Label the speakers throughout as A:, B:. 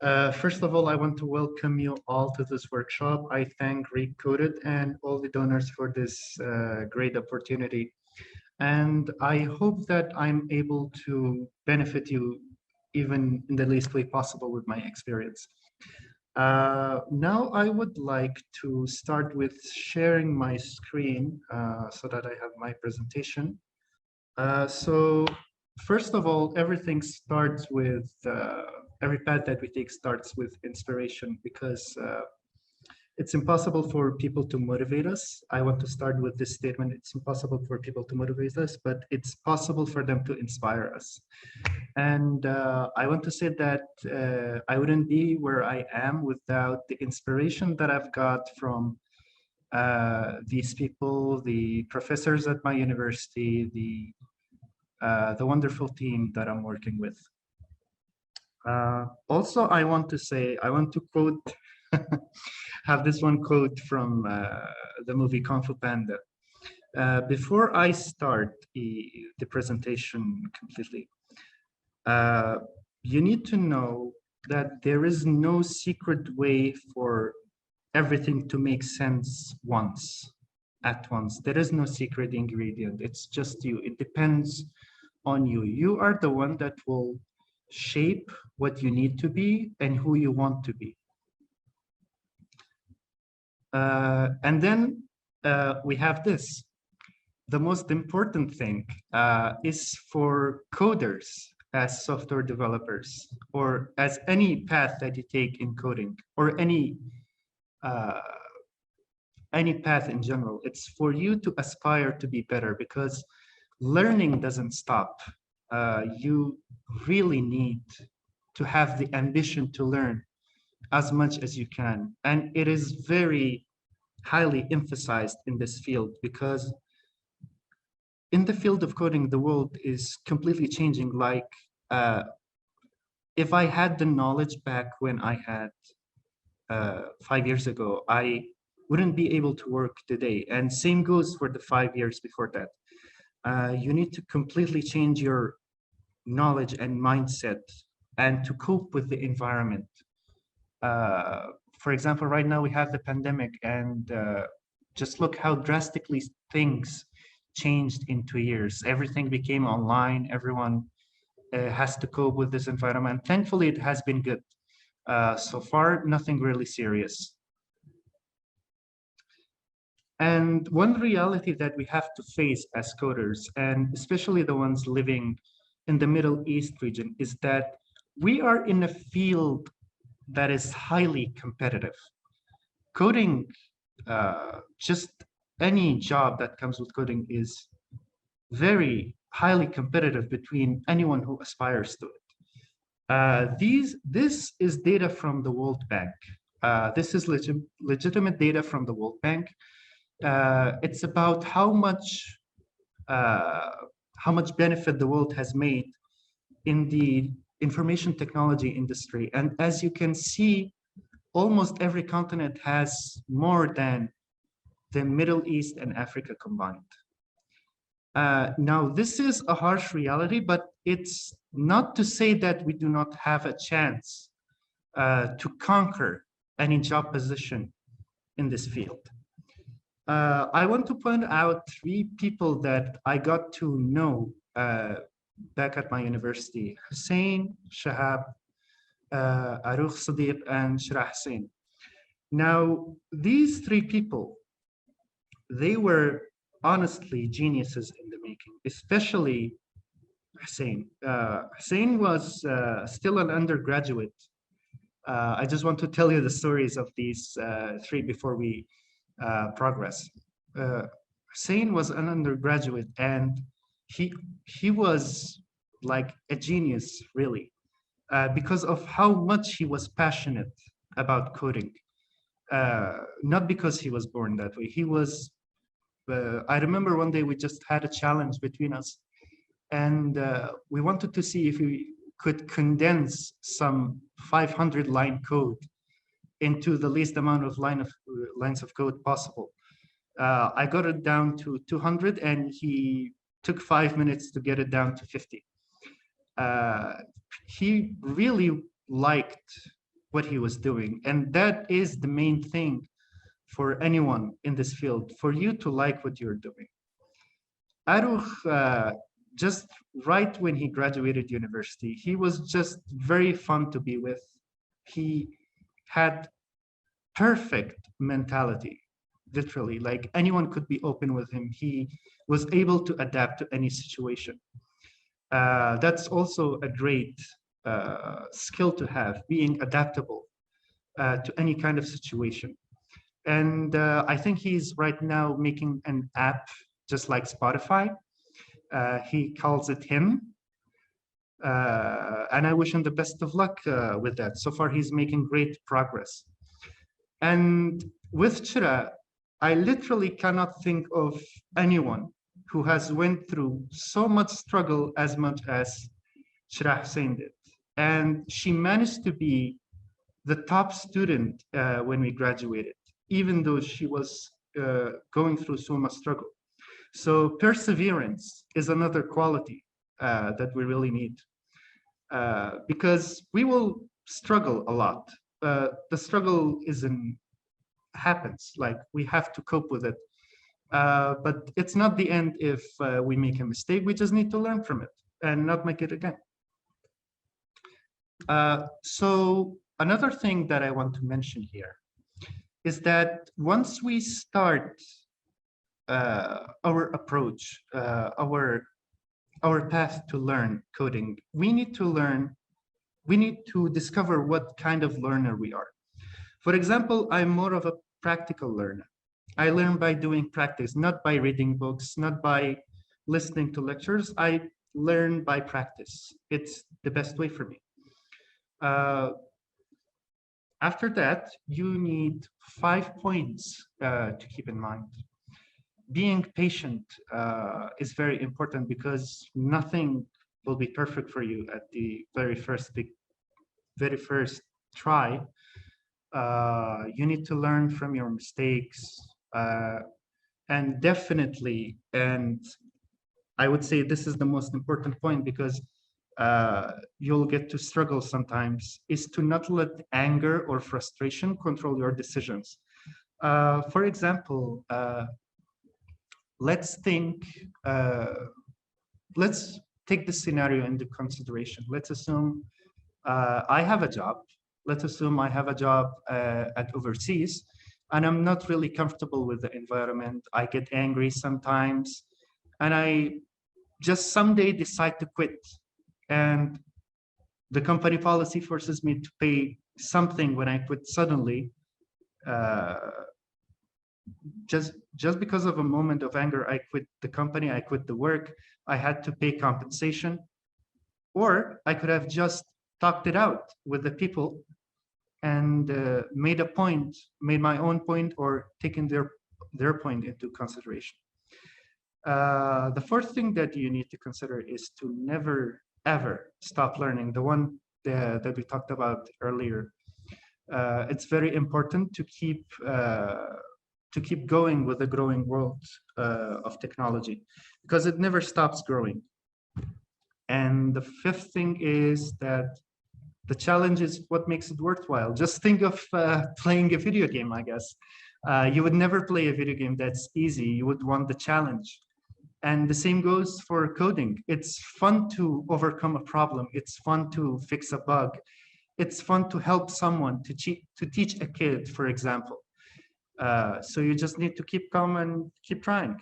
A: First of all, I want to welcome you all to this workshop. I thank Recoded and all the donors for this great opportunity. And I hope that I'm able to benefit you even in the least way possible with my experience. Now I would like to start with sharing my screen so that I have my presentation. So first of all, everything starts with, every path that we take starts with inspiration because it's impossible for people to motivate us. I want to start with this statement. It's impossible for people to motivate us, but it's possible for them to inspire us. And I want to say that I wouldn't be where I am without the inspiration that I've got from these people, the professors at my university, the wonderful team that I'm working with. Also, I want to say, I want to quote, have this one quote from the movie Kung Fu Panda. Before I start the presentation completely, you need to know that there is no secret way for everything to make sense at once. There is no secret ingredient. It's just you. It depends on you. You are the one that will shape what you need to be and who you want to be. And then we have this. The most important thing is for coders as software developers, or as any path that you take in coding, or any path in general. It's for you to aspire to be better, because learning doesn't stop. You really need to have the ambition to learn as much as you can. And it is very highly emphasized in this field, because in the field of coding, the world is completely changing. Like, if I had the knowledge back when I had 5 years ago, I wouldn't be able to work today. And same goes for the 5 years before that. You need to completely change your knowledge and mindset and to cope with the environment. For example, right now we have the pandemic, and just look how drastically things changed in 2 years. Everything became online. Everyone has to cope with this environment. Thankfully, it has been good. So far, nothing really serious. And one reality that we have to face as coders, and especially the ones living in the Middle East region, is that we are in a field that is highly competitive. Coding, just any job that comes with coding is very highly competitive between anyone who aspires to it. This is data from the World Bank. This is legitimate data from the World Bank. It's about how much benefit the world has made in the information technology industry. And as you can see, almost every continent has more than the Middle East and Africa combined. Now, this is a harsh reality, but it's not to say that we do not have a chance to conquer any job position in this field. I want to point out 3 people that I got to know back at my university: Hussein, Shahab, Aruq Sadiq, and Shirah Hussein. Now, these 3 people, they were honestly geniuses in the making, especially Hussein. Hussein was still an undergraduate. I just want to tell you the stories of these 3 before we progress. Hussein was an undergraduate, and he was like a genius, really, because of how much he was passionate about coding. Not because he was born that way. He was, I remember one day we just had a challenge between us, and we wanted to see if we could condense some 500-line code into the least amount of lines of code possible. I got it down to 200, and he took 5 minutes to get it down to 50. He really liked what he was doing. And that is the main thing for anyone in this field, for you to like what you're doing. Aruch, just right when he graduated university, he was just very fun to be with. He had perfect mentality, literally, like anyone could be open with him. He was able to adapt to any situation. That's also a great skill to have, being adaptable to any kind of situation. And I think he's right now making an app just like Spotify. He calls it Him. And I wish him the best of luck with that. So far, he's making great progress. And with Chira, I literally cannot think of anyone who has went through so much struggle as much as Chira Hussein did. And she managed to be the top student when we graduated, even though she was going through so much struggle. So perseverance is another quality that we really need because we will struggle a lot. The struggle happens, like we have to cope with it. But it's not the end if we make a mistake. We just need to learn from it and not make it again. So another thing that I want to mention here is that once we start our approach, our path to learn coding, we need to discover what kind of learner we are. For example, I'm more of a practical learner. I learn by doing practice, not by reading books, not by listening to lectures. I learn by practice. It's the best way for me. After that, you need 5 points to keep in mind. Being patient is very important because nothing will be perfect for you at the very first try. You need to learn from your mistakes, and definitely, and I would say this is the most important point because you'll get to struggle sometimes, is to not let anger or frustration control your decisions. For example, let's take this scenario into consideration. Let's assume I have a job. Let's assume I have a job at overseas, and I'm not really comfortable with the environment. I get angry sometimes, and I just someday decide to quit. And the company policy forces me to pay something when I quit suddenly. Just because of a moment of anger, I quit the company, I quit the work, I had to pay compensation. Or I could have just talked it out with the people and made my own point, or taken their point into consideration. The fourth thing that you need to consider is to never, ever stop learning. The one that we talked about earlier. It's very important to keep going with the growing world of technology, because it never stops growing. And the fifth thing is that the challenge is what makes it worthwhile. Just think of playing a video game, I guess. You would never play a video game that's easy. You would want the challenge. And the same goes for coding. It's fun to overcome a problem. It's fun to fix a bug. It's fun to help someone, to teach a kid, for example. So you just need to keep calm and keep trying.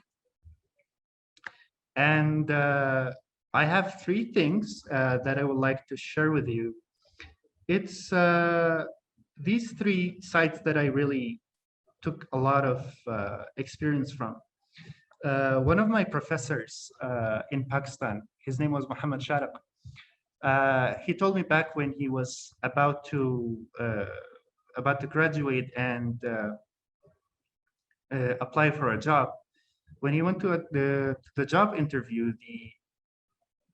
A: And I have 3 things that I would like to share with you. It's these 3 sites that I really took a lot of experience from. One of my professors in Pakistan, his name was Muhammad Sharaq. He told me back when he was about to graduate and apply for a job. When he went to the job interview,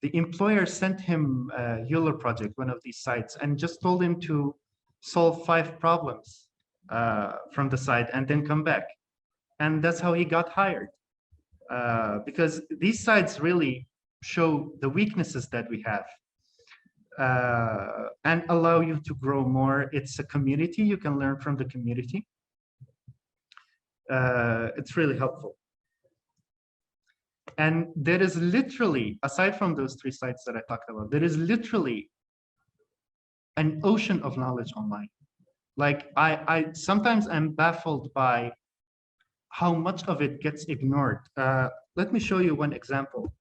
A: the employer sent him Euler project, one of these sites, and just told him to solve 5 problems from the site and then come back. And that's how he got hired. Because these sites really show the weaknesses that we have. and allow you to grow more. It's a community. You can learn from the community. It's really helpful. And there is literally, aside from those 3 sites that I talked about, there is literally an ocean of knowledge online. Like I sometimes am baffled by how much of it gets ignored. Let me show you one example.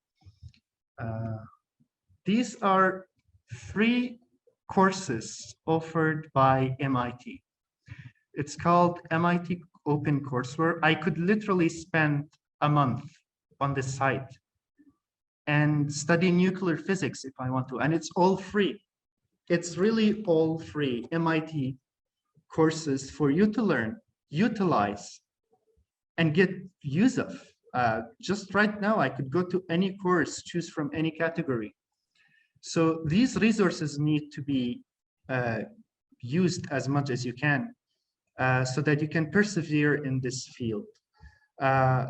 A: These are 3 courses offered by MIT. It's called MIT Open Courseware. I could literally spend a month on this site and study nuclear physics if I want to, and it's all free. It's really all free MIT courses for you to learn, utilize, and get use of. Just right now, I could go to any course, choose from any category. So these resources need to be used as much as you can so that you can persevere in this field.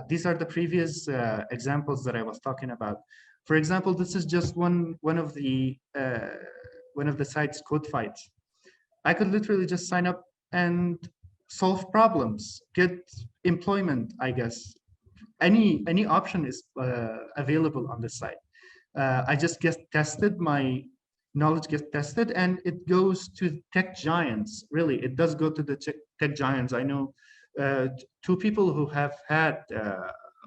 A: These are the previous examples that I was talking about. For example, this is just one of the sites, Code Fights. I could literally just sign up and solve problems, get employment, I guess. Any option is available on the site. I just get tested, my knowledge gets tested, and it goes to tech giants. Really, it does go to the tech giants. I know 2 people who have had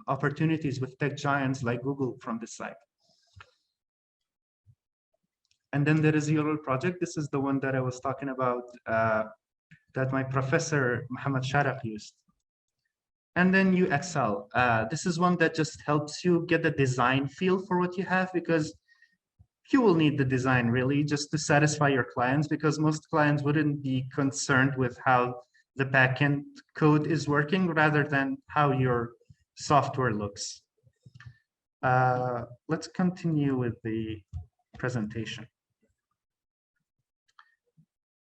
A: opportunities with tech giants like Google from this site. And then there is your project. This is the one that I was talking about that my professor, Muhammad Sharaf, used. And then you excel. This is one that just helps you get the design feel for what you have, because you will need the design really just to satisfy your clients, because most clients wouldn't be concerned with how the backend code is working rather than how your software looks. Let's continue with the presentation.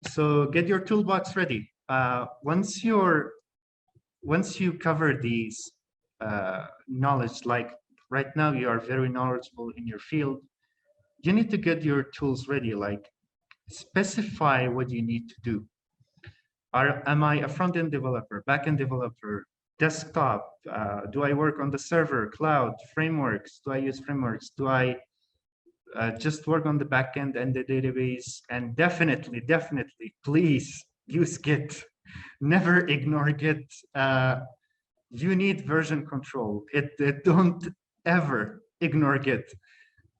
A: So get your toolbox ready. Once you cover these knowledge, like right now you are very knowledgeable in your field, you need to get your tools ready, like specify what you need to do. Am I a front-end developer, back-end developer, desktop? Do I work on the server, cloud, frameworks? Do I use frameworks? Do I just work on the backend and the database? And definitely, please use Git. Never ignore Git. You need version control. Don't ever ignore Git.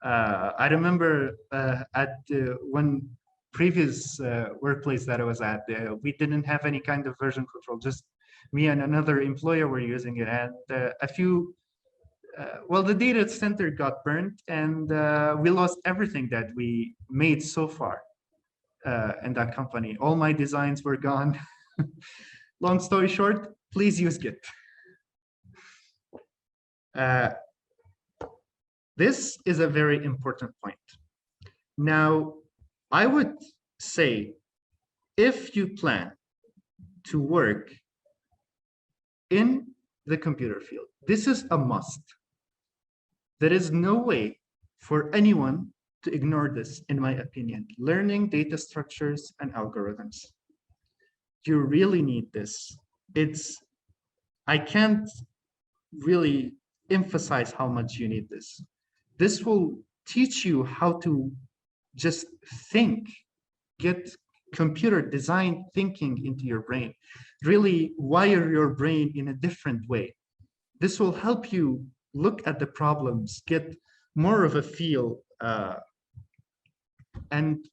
A: I remember at one previous workplace that I was at, we didn't have any kind of version control. Just me and another employer were using it, and well, the data center got burnt, and we lost everything that we made so far in that company. All my designs were gone. Long story short, please use Git. This is a very important point. Now, I would say if you plan to work in the computer field, this is a must. There is no way for anyone to ignore this, in my opinion. Learning data structures and algorithms. You really need this. I can't really emphasize how much you need this. This will teach you how to just think, get computer design thinking into your brain, really wire your brain in a different way. This will help you look at the problems, get more of a feel, and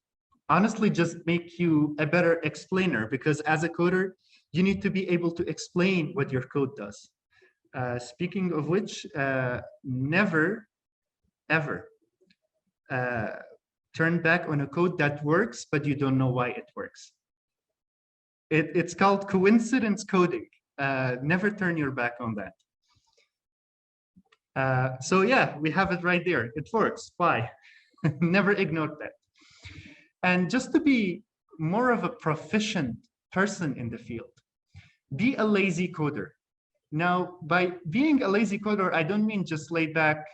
A: honestly just make you a better explainer, because as a coder, you need to be able to explain what your code does. Speaking of which, never, ever turn back on a code that works, but you don't know why it works. It's called coincidence coding. Never turn your back on that. So yeah, we have it right there. It works. Why? Never ignore that. And just to be more of a proficient person in the field, be a lazy coder. Now, by being a lazy coder, I don't mean just lay back,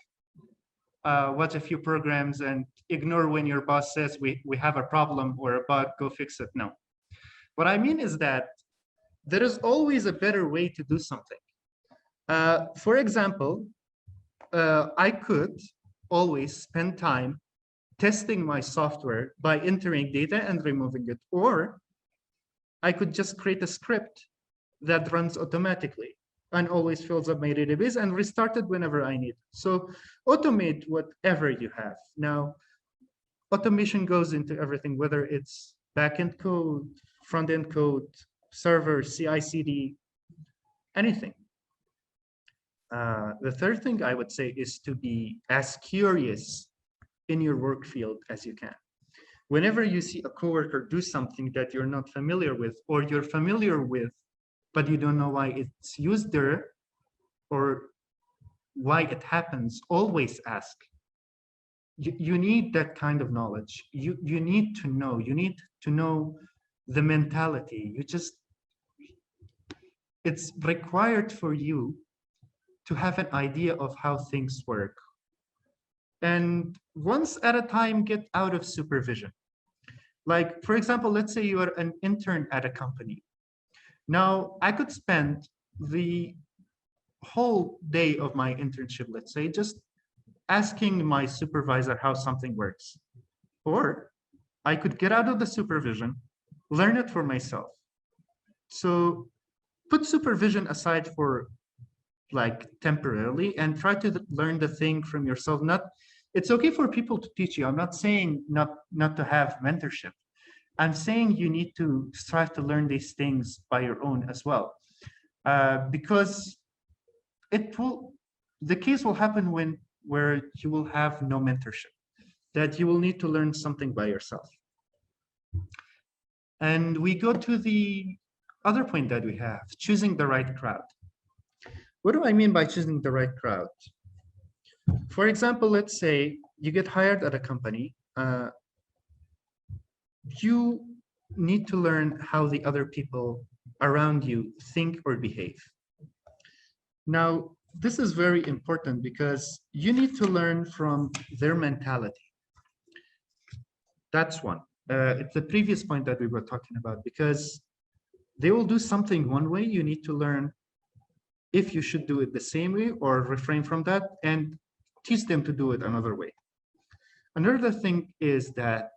A: watch a few programs and ignore when your boss says we have a problem or a bug, go fix it. No. What I mean is that there is always a better way to do something. For example, I could always spend time testing my software by entering data and removing it, or I could just create a script that runs automatically and always fills up my database and restart it whenever I need. So automate whatever you have. Now, automation goes into everything, whether it's backend code, front-end code, server, CI/CD, anything. The third thing I would say is to be as curious in your work field as you can. Whenever you see a coworker do something that you're not familiar with, or you're familiar with, but you don't know why it's used there or why it happens, always ask. You need that kind of knowledge. You need to know the mentality. It's required for you to have an idea of how things work. And once at a time, get out of supervision. Like, for example, let's say you are an intern at a company. Now, I could spend the whole day of my internship, let's say, just asking my supervisor how something works. Or I could get out of the supervision, learn it for myself. So put supervision aside for like temporarily and try to learn the thing from yourself. It's okay for people to teach you. I'm not saying not to have mentorship. I'm saying you need to strive to learn these things by your own as well, because the case will happen where you will have no mentorship, that you will need to learn something by yourself. And we go to the other point that we have, choosing the right crowd. What do I mean by choosing the right crowd? For example, let's say you get hired at a company. You need to learn how the other people around you think or behave. Now, this is very important because you need to learn from their mentality. That's one. It's the previous point that we were talking about, because they will do something one way. You need to learn if you should do it the same way or refrain from that and teach them to do it another way. Another thing is that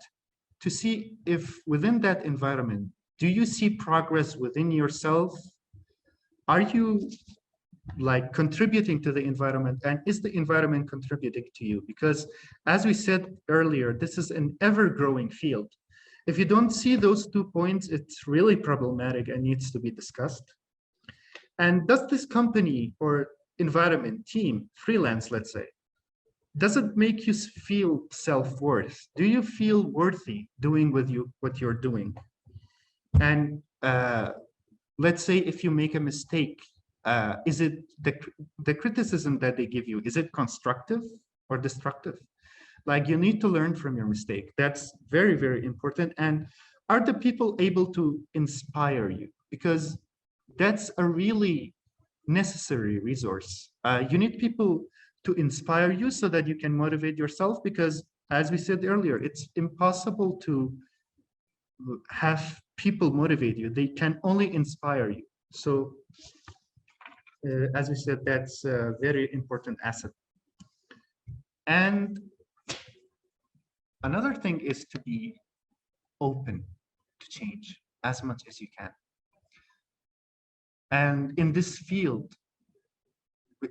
A: to see if within that environment, do you see progress within yourself? Are you like contributing to the environment, and is the environment contributing to you? Because as we said earlier, this is an ever-growing field. If you don't see those 2 points, it's really problematic and needs to be discussed. And does this company or environment, team, freelance, let's say, does it make you feel self-worth? Do you feel worthy doing what you're doing? And let's say if you make a mistake, is it the criticism that they give you, is it constructive or destructive? Like, you need to learn from your mistake. That's very, very important. And are the people able to inspire you? Because that's a really necessary resource. You need people to inspire you so that you can motivate yourself, because as we said earlier, it's impossible to have people motivate you. They can only inspire you. So as we said, that's a very important asset. And another thing is to be open to change as much as you can. And in this field,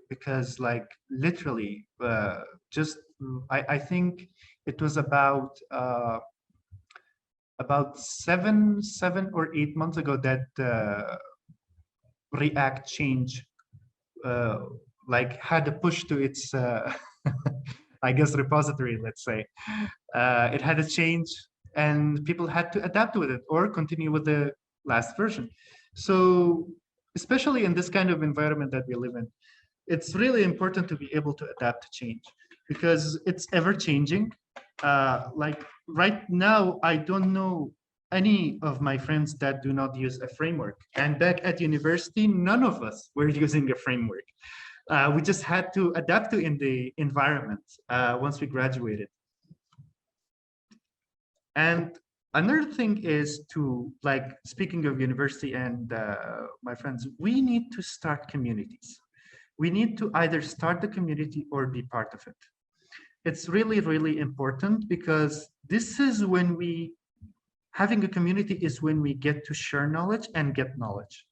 A: because like literally I think it was about 7 or 8 months ago that React change like had a push to its I guess repository, let's say. It had a change and people had to adapt with it or continue with the last version. So especially in this kind of environment that we live in, it's really important to be able to adapt to change because it's ever changing. Like right now, I don't know any of my friends that do not use a framework. And back at university, none of us were using a framework. We just had to adapt to in the environment once we graduated. And another thing is to, like, speaking of university and my friends, we need to start communities. We need to either start the community or be part of it. It's really, really important because this is when having a community is when we get to share knowledge and get knowledge.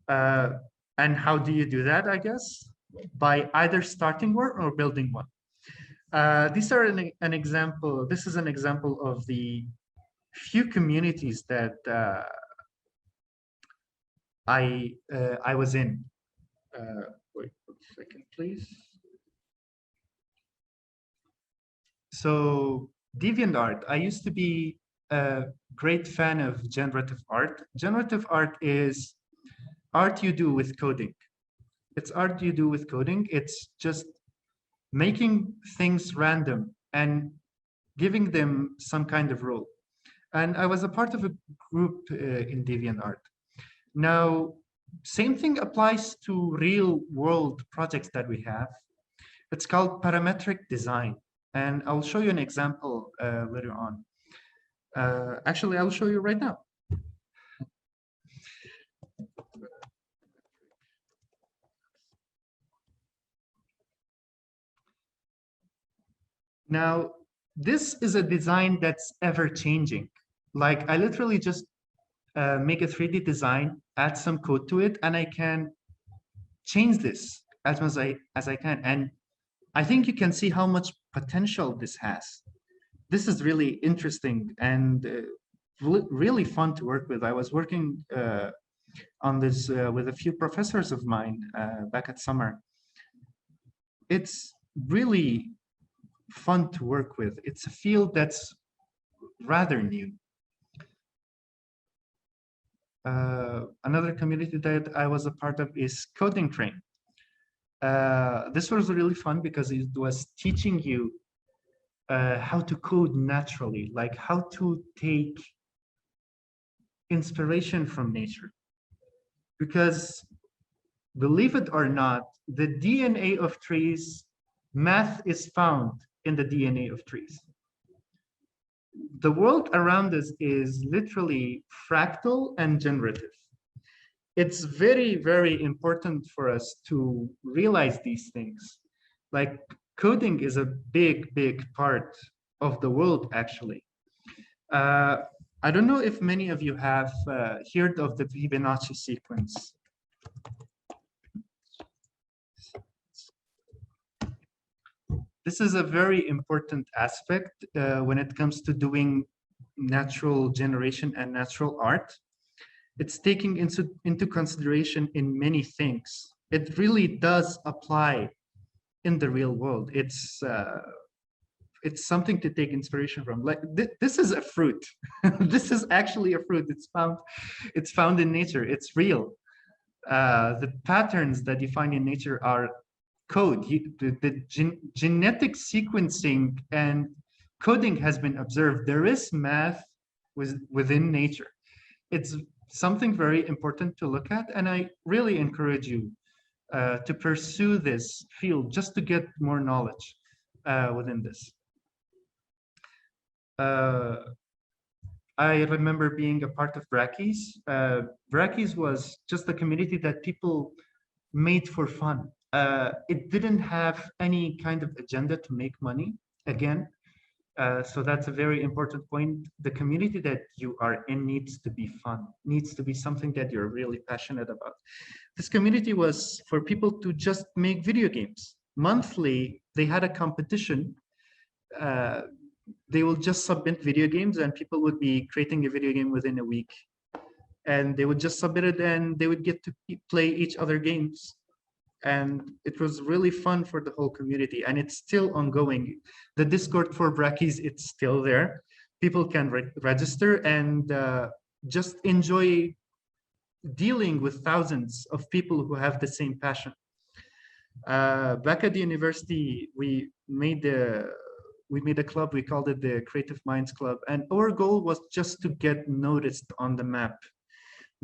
A: And how do you do that, I guess? By either starting one or building one. These are an example. This is an example of the few communities that I was in. Wait a second, please. So DeviantArt, I used to be a great fan of generative art. Generative art is art you do with coding. It's art you do with coding. It's just making things random and giving them some kind of role. And I was a part of a group in DeviantArt. Now, same thing applies to real world projects that we have. It's called parametric design. And I'll show you an example later on. Actually, I'll show you right now. Now, this is a design that's ever changing. Like, I literally just make a 3D design, add some code to it, and I can change this as much as I can. And I think you can see how much potential this has. This is really interesting and really fun to work with. I was working on this with a few professors of mine back at summer. It's really fun to work with. It's a field that's rather new. Another community that I was a part of is Coding Train. This was really fun because it was teaching you how to code naturally, like how to take inspiration from nature. Because believe it or not, the DNA of trees, math is found in the DNA of trees. The world around us is literally fractal and generative. It's very, very important for us to realize these things. Like, coding is a big, big part of the world, actually. I don't know if many of you have heard of the Fibonacci sequence. This is a very important aspect when it comes to doing natural generation and natural art. It's taking into consideration in many things. It really does apply in the real world. It's something to take inspiration from. Like this is a fruit. This is actually a fruit. It's found in nature. It's real. The patterns that you find in nature are code. The genetic sequencing and coding has been observed. There is math within nature. It's something very important to look at, and I really encourage you to pursue this field just to get more knowledge within this. I remember being a part of Brackies. Brackies was just a community that people made for fun. It didn't have any kind of agenda to make money, again. So that's a very important point. The community that you are in needs to be fun, needs to be something that you're really passionate about. This community was for people to just make video games. Monthly, they had a competition. They will just submit video games and people would be creating a video game within a week. And they would just submit it and they would get to play each other games. And it was really fun for the whole community, and it's still ongoing. The Discord for Brackies, it's still there. People can register and just enjoy dealing with thousands of people who have the same passion. Back at the university, we made a club. We called it the Creative Minds Club, and our goal was just to get noticed on the map.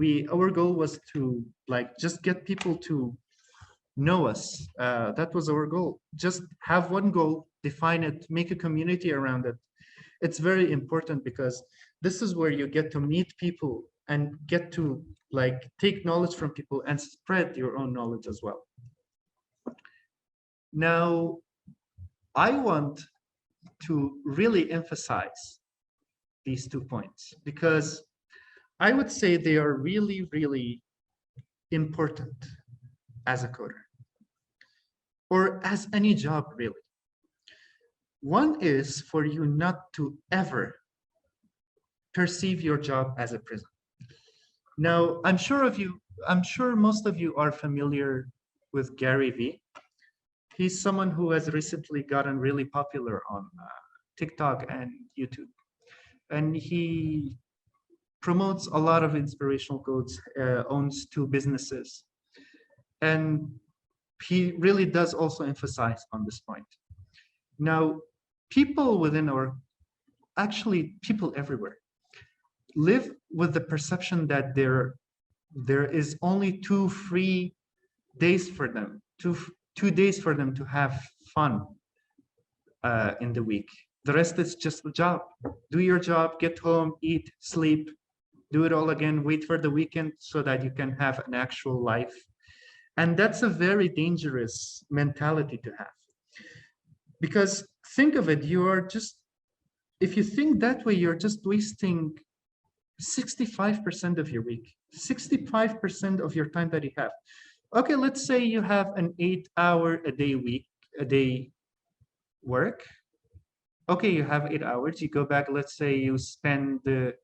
A: Our goal was to just get people to know us. That was our goal. Just have one goal, define it, make a community around it. It's very important because this is where you get to meet people and get to like take knowledge from people and spread your own knowledge as well. Now, I want to really emphasize these 2 points because I would say they are really, really important as a coder or as any job, really. One is for you not to ever perceive your job as a prison. Now, I'm sure most of you are familiar with Gary Vee. He's someone who has recently gotten really popular on TikTok and YouTube. And he promotes a lot of inspirational quotes, owns 2 businesses. And he really does also emphasize on this point. Now, people within our, actually people everywhere, live with the perception that there is only 2 free days for them, two days for them to have fun in the week. The rest is just the job. Do your job, get home, eat, sleep, do it all again, wait for the weekend so that you can have an actual life. And that's a very dangerous mentality to have. Because think of it, you are just, if you think that way, you're just wasting 65% of your week, 65% of your time that you have. Okay, let's say you have an 8-hour a day work. Okay, you have 8 hours, you go back, let's say you spend the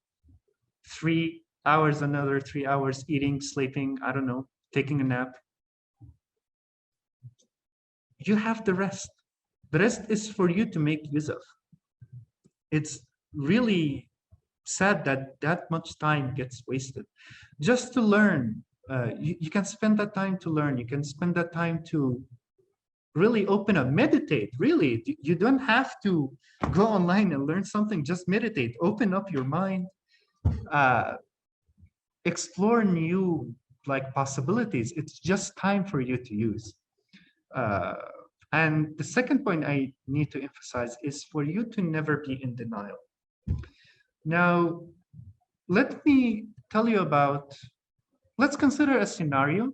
A: 3 hours, another 3 hours eating, sleeping, I don't know, taking a nap. You have the rest. The rest is for you to make use of. It's really sad that that much time gets wasted just to learn. You can spend that time to learn. You can spend that time to really open up, meditate. Really, you don't have to go online and learn something. Just meditate, open up your mind, explore new like possibilities. It's just time for you to use. And the second point I need to emphasize is for you to never be in denial. Now, let me tell you about, let's consider a scenario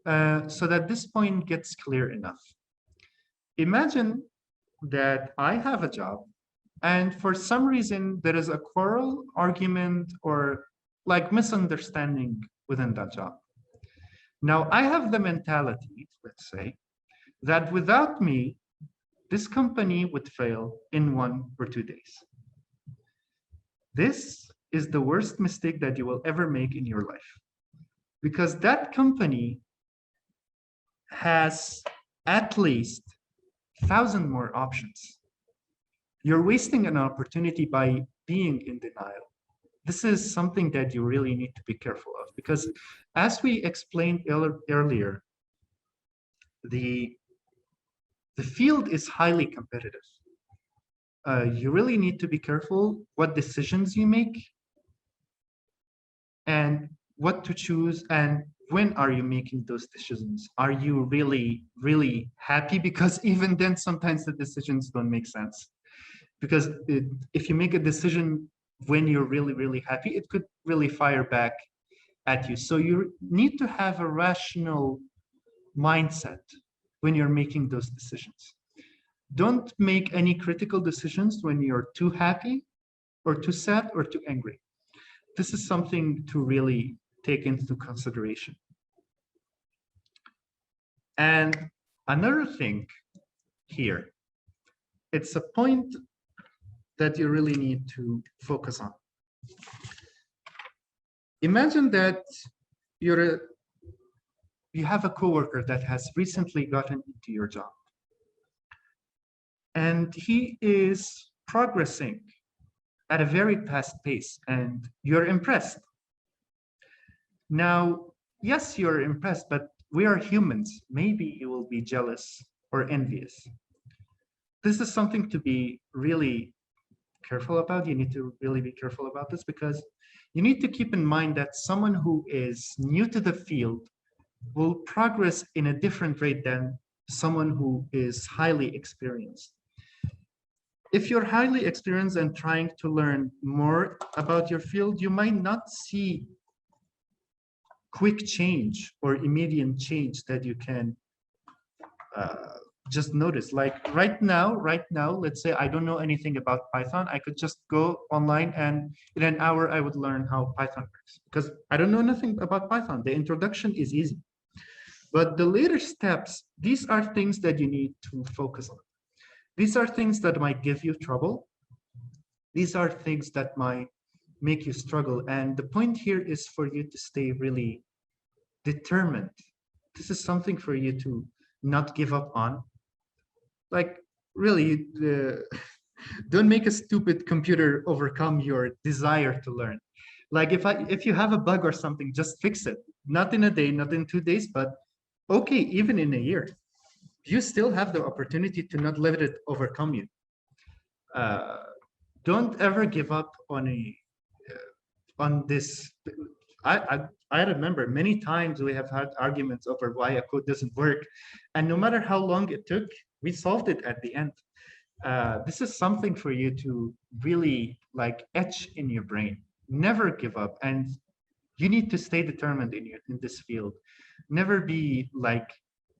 A: so that this point gets clear enough. Imagine that I have a job and for some reason there is a quarrel, argument, or like misunderstanding within that job. Now I have the mentality, let's say, that without me, this company would fail in 1 or 2 days. This is the worst mistake that you will ever make in your life because that company has at least 1,000 more options. You're wasting an opportunity by being in denial. This is something that you really need to be careful of because as we explained earlier, the field is highly competitive. You really need to be careful what decisions you make and what to choose and when are you making those decisions? Are you really, really happy? Because even then, sometimes the decisions don't make sense. Because if you make a decision when you're really, really happy, it could really fire back at you. So you need to have a rational mindset when you're making those decisions. Don't make any critical decisions when you're too happy or too sad or too angry. This is something to really take into consideration. And another thing here, it's a point that you really need to focus on. Imagine that you have a coworker that has recently gotten into your job. And he is progressing at a very fast pace and you're impressed. Now, yes, you're impressed, but we are humans. Maybe you will be jealous or envious. This is something to be really careful about. You need to really be careful about this because you need to keep in mind that someone who is new to the field will progress in a different rate than someone who is highly experienced. If you're highly experienced and trying to learn more about your field, you might not see quick change or immediate change that you can just notice. Like right now, let's say I don't know anything about Python. I could just go online and in an hour I would learn how Python works because I don't know nothing about Python. The introduction is easy. But the later steps, these are things that you need to focus on. These are things that might give you trouble. These are things that might make you struggle. And the point here is for you to stay really determined. This is something for you to not give up on. Like really, don't make a stupid computer overcome your desire to learn. Like if you have a bug or something, just fix it. Not in a day, not in 2 days, but okay, even in a year. You still have the opportunity to not let it overcome you. Don't ever give up on this. I remember many times we have had arguments over why a code doesn't work, and no matter how long it took, we solved it at the end. This is something for you to really like etch in your brain. Never give up, and you need to stay determined in this field. Never be like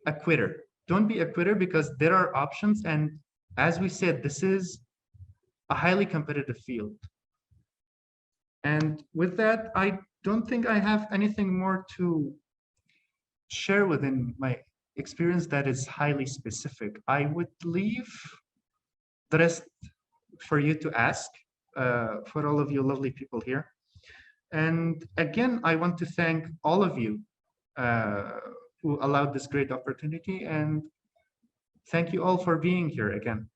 A: a quitter. Don't be a quitter because there are options, and as we said, this is a highly competitive field. And with that, I don't think I have anything more to share within my experience that is highly specific. I would leave the rest for you to ask, for all of you lovely people here. And again, I want to thank all of you who allowed this great opportunity, and thank you all for being here again.